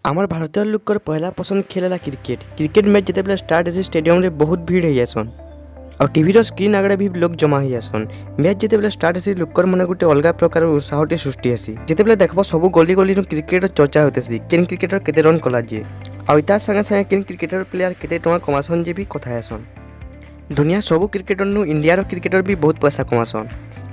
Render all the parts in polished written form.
आमर भारतीय लोकर पहला पसंद खेल है क्रिकेट। क्रिकेट मैच जिते स्टार्ट है स्टेडियम रे बहुत भीड़ है आसन और टीवी स्क्रीन आगे भी लोग जमा ही आसन। मैच जिते स्टार्ट है लोकर मन गोटे अलग प्रकार उत्साह सृष्टि हेसी। जिते देख सब गली गली क्रिकेट चर्चा होते केन क्रिकेटर केते रन कला जे आउ संगे संगे केन क्रिकेटर प्लेयर केते टଙ୍କା कमासन जे भी कथा आसन। दुनिया सब क्रिकेटर नु इंडिया क्रिकेटर भी बहुत पैसा कमासन।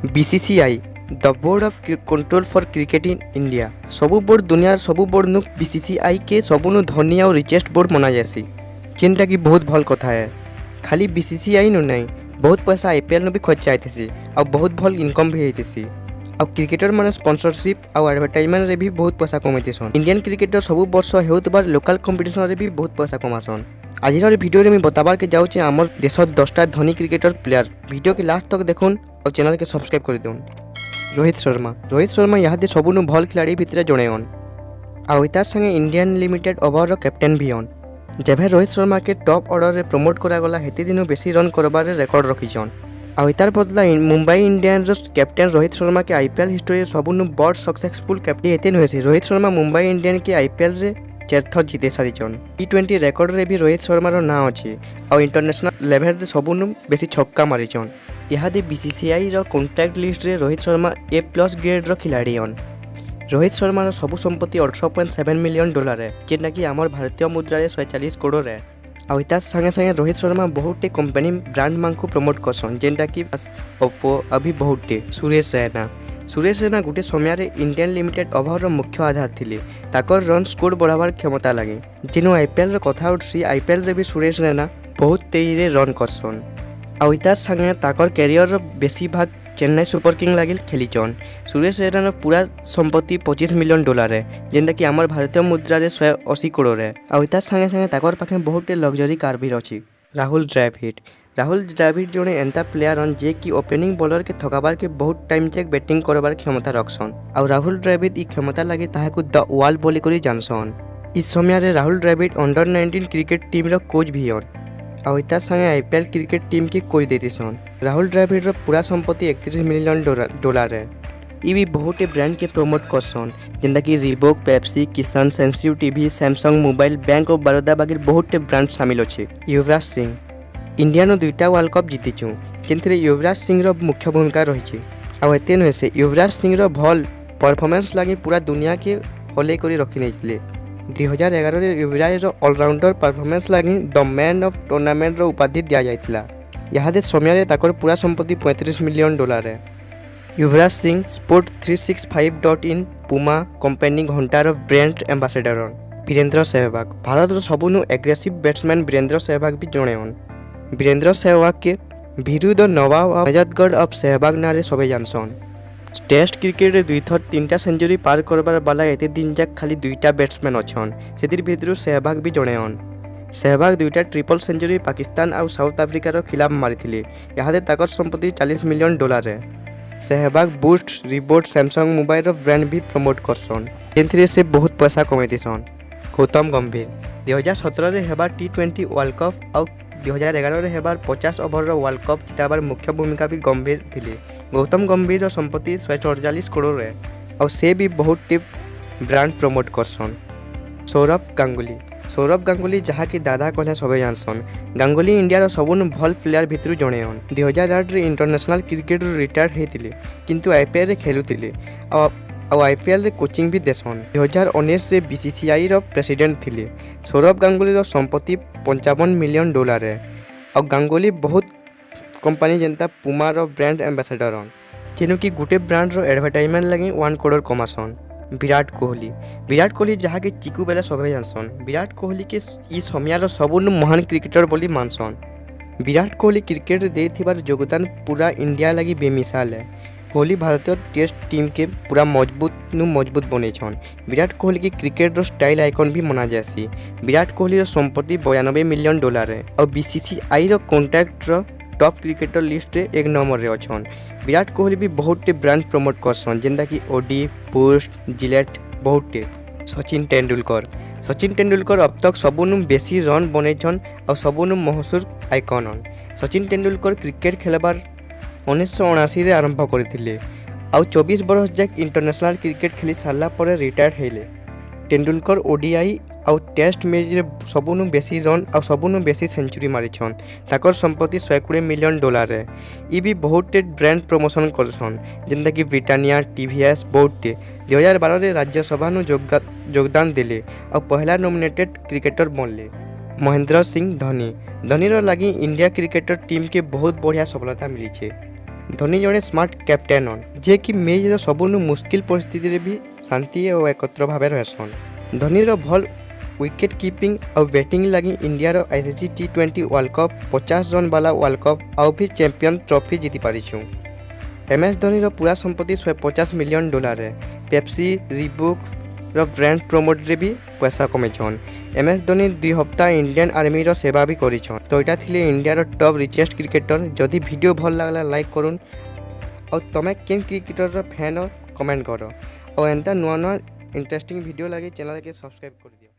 BCCI the board of control for cricket in India सबू बोर्ड दुनिया सबू बोर्ड नु BCCI के सबू नु धनी और रिचेस्ट बोर्ड मना जासी, जेनटा कि बहुत भल कथा है। खाली BCCI नु नहीं बहुत पैसा IPL नु भी खर्चा आइथेसी और बहुत भल इनकम भी आइथेसी और क्रिकेटर माने स्पॉन्सरशिप और एडवर्टाइजमेंट रे भी बहुत पैसा कमाइतेसन। इंडियन क्रिकेटर सबू वर्ष हेउतबार लोकल कंपटीशन रे भी बहुत पैसा कमासन। आज वीडियो में बताबार के जाऊँ आमर देश 10टा धनी क्रिकेटर प्लेयर। वीडियो के लास्ट तक देखुन और चैनल के सब्सक्राइब कर दून। रोहित शर्मा यहाँ सबू भल खिलाड़ी भितर जड़े अन आउ तार संगे इंडियन लिमिटेड ओवर कैप्टेन भी अन। जब रोहित शर्मा के टॉप ऑर्डर रे प्रमोट करागला हेती दिन बेसी रन करबार रेकर्ड रखीछन आउ तार बदला मुंबई इंडियंस कैप्टेन रोहित शर्मा के IPL हिस्ट्री सबू बड़ सक्सेसफुल कैप्टेन हेते नुहे। रोहित शर्मा मुंबई इंडियन के IPL रे 4 थर जीते सारीचन। T20 रेकर्ड रे भी रोहित शर्मार ना अच्छी और इंटरनेशनल लेवल रे सबू बेसी छक्का मारीचन। इहादे BCCI रो कॉन्ट्रैक्ट लिस्ट रे रोहित शर्मा A+ ग्रेड रो खिलाड़ी अन। रोहित शर्मार सबु संपत्ति $18.7 मिलियन है, जेना कि आमर भारतीय मुद्रा रे 140 करोड़ है। और तार संगे संगे रोहित शर्मा बहुते कंपनी ब्रांड मान को प्रमोट करसन, जेनटा कि ओप्पो अभी बहुते। सुरेश रैना गोटे समय रे इंडियन लिमिटेड ओवर मुख्य आधार थिले। ताकर रन स्कोर बढ़ावार क्षमता लगे। जेनु IPL रो कथा उठसी IPL रे भी सुरेश रैना बहुत तेजी रन करसन और तार संगे ताकर कैरियर बेसी भाग चेन्नई सुपर किंग लगे खेलीचन। सुरेश रैना पूरा संपत्ति $25 मिलियन है, जेनटा कि आमर भारतीय मुद्रा रे 180 करोड़ है और तार संगे संगे ताकर पाखे बहुत लग्जरी कार भी अच्छी। राहुल द्रविड़ जड़े एंता प्लेयर हन जे कि ओपनिंग बॉलर के थकाबार के बहुत टाइम तक बैटिंग करबार क्षमता रखसन और राहुल द्रविड़ ई क्षमता लगे ताहाकु द वाल बोली करी जानसन। इस समय रे Rahul Dravid under 19 cricket team रो कोच भी हन और तार संगे IPL क्रिकेट टीम के कोच देतीसन। राहुल द्रविड़ रो पूरा संपत्ति $31 मिलियन है। ये भी बहुत ब्रांड के प्रमोट करसन, जेनता कि रिबोक, पेप्सी, किसान, सेंसिव TV, Samsung mobile, bank of Baroda बाकी बहुत ब्रांड शामिल अच्छे। युवराज सिंह इंडिया नो 2टा वर्ल्ड कप जीतिचु, जेनथिरे युवराज सिंह रो मुख्य भूमिका रही और एते नुहे से युवराज सिंह रो भल परफॉर्मेंस लगी पूरा दुनिया के हले करी रखी नहीं। 2011 रे युवराज रो ऑलराउंडर परफॉर्मेंस लगी द मैन ऑफ टूर्नामेंट रो उपाधि दिया जाइतिला। यहाँ समय रे ताकर पूरा संपत्ति $35 मिलियन है। युवराज सिंह sport365.in पुमा कंपनी घंटार ब्रांड एम्बेसडर हन। वीरेंद्र सहवाग भारत सबुनु एग्रेसिव बैट्समैन वीरेंद्र सहवाग भी जड़े हन। वीरेंद्र सहवाग के Veeru the Nawab of Najafgarh of Sehwag नारे सबे जानसन। टेस्ट क्रिकेट रे 2 थर 3टा सेंचुरी पार करबार बाला एते दिन जाक खाली 2टा बैट्समैन अच्छन, सेतिर भितरु सहवाग भी जड़े हन। सहवाग 2टा ट्रिपल सेंचुरी पाकिस्तान और साउथ अफ्रीका रो खिलाफ मारिथिले। यहाँ ताकर संपत्ति $40 मिलियन है। Sehwag boost, Reebok, Samsung mobile रो ब्रांड भी प्रमोट करसन, जेनथिरे से बहुत पैसा कमाइतेसन। गौतम गंभीर 2017 रे हेबार T20 वर्ल्ड कप और 2011 रे हेबार 50 ओवर रो वर्ल्ड कप जिताबार मुख्य भूमिका भी गंभीर थिले। गौतम गंभीर रो संपत्ति 148 करोड़ है और से भी बहुत ब्रांड प्रमोट करसन। सौरभ गांगुली जहाँ कि दादा कहले सबे जानसन। गांगुली इंडिया सबू भल प्लेयर भितर जड़े हन। 2008 रे इंटरनेशनल क्रिकेट रिटायर्ड होते किंतु IPL रे खेलुतिले और IPL रे कोचिंग भी देसन। 2019 रे BCCI रो प्रेसिडेंट थिले। सौरभ गांगुली रो संपत्ति $55 मिलियन है और गांगुली बहुत कंपनी जनता पुमा रो ब्रांड एम्बेसडर हन, जेनु कि गोटे ब्रांड रो एडवर्टाइजमेंट लगे 1 करोड़ कमासन। विराट कोहली जहाँ के चिकू बेला सबे जानसन। विराट कोहली के इस समय सबू महान क्रिकेटर बोली मानसन। विराट कोहली क्रिकेट देथिबार योगदान पूरा इंडिया लगी बेमिसाल है। कोहली भारतीय टेस्ट टीम के पूरा मजबूत बनेछन। विराट कोहली के क्रिकेट रो स्टाइल आइकन भी माना जासी। विराट कोहली रो संपत्ति $92 मिलियन है और BCCI रो कॉन्ट्रैक्ट रो टॉप क्रिकेटर लिस्ट रे 1 नंबर रे अछन। विराट कोहली भी बहुत ब्रांड प्रमोट करसन, जेनता कि ओडी, बूस्ट, जिलेट बहुत। सचिन तेंदुलकर अब तक सबुनु बेसी रन बनेछन और सबुनु मशहूर आइकन हन। सचिन तेंदुलकर क्रिकेट खेलबार 1979 रे आरंभ करथिले और 24 बरस जाक इंटरनेशनल क्रिकेट खेली सारला परे रिटायर हेले। तेंदुलकर ओडीआई आउ टेस्ट मैच रे सबुनु बेसी रन आउ सबुनु बेसी सेंचुरी मारिछन। ताकर संपत्ति 120 मिलियन डॉलर है। ई भी बहुत ब्रांड प्रमोशन करछन जेंता कि ब्रिटानिया टीवीएस बहुत 2012 रे राज्यसभा नु योगदान देले और पहला नॉमिनेटेड क्रिकेटर बनले। महेंद्र सिंह धोनी धोनीर लगी इंडिया क्रिकेटर टीम के बहुत बढ़िया सफलता मिली छे। धोनी जड़े स्मार्ट कैप्टेन जे कि मैच सबुनु मुश्किल परिस्थिति रे भी शांति और एकत्र भाव रहसन। धोनीर भल विकेट कीपिंग और बैटिंग लगी India ICC T20 world cup 50 run वाला वर्ल्ड कप और भी चैंपियन ट्रॉफी जीति पारिछु। MS धोनीर पूरा संपत्ति 150 मिलियन डॉलर है। पेप्सी रिबुक ब्रांड प्रमोट रे भी पैसा कमेछन। MS धोनी 2 हफ्ता इंडियन आर्मी रो सेवा भी करिछन। तो एटा थिले इंडिया रो टॉप रिचेस्ट क्रिकेटर। जदि वीडियो भल लागला लाइक करूँ और तमे केन क्रिकेटर रो फैन हो कमेंट करो और एंता नुआ नुआ इंटरेस्टिंग वीडियो लगे चैनल के सब्सक्राइब कर दियो।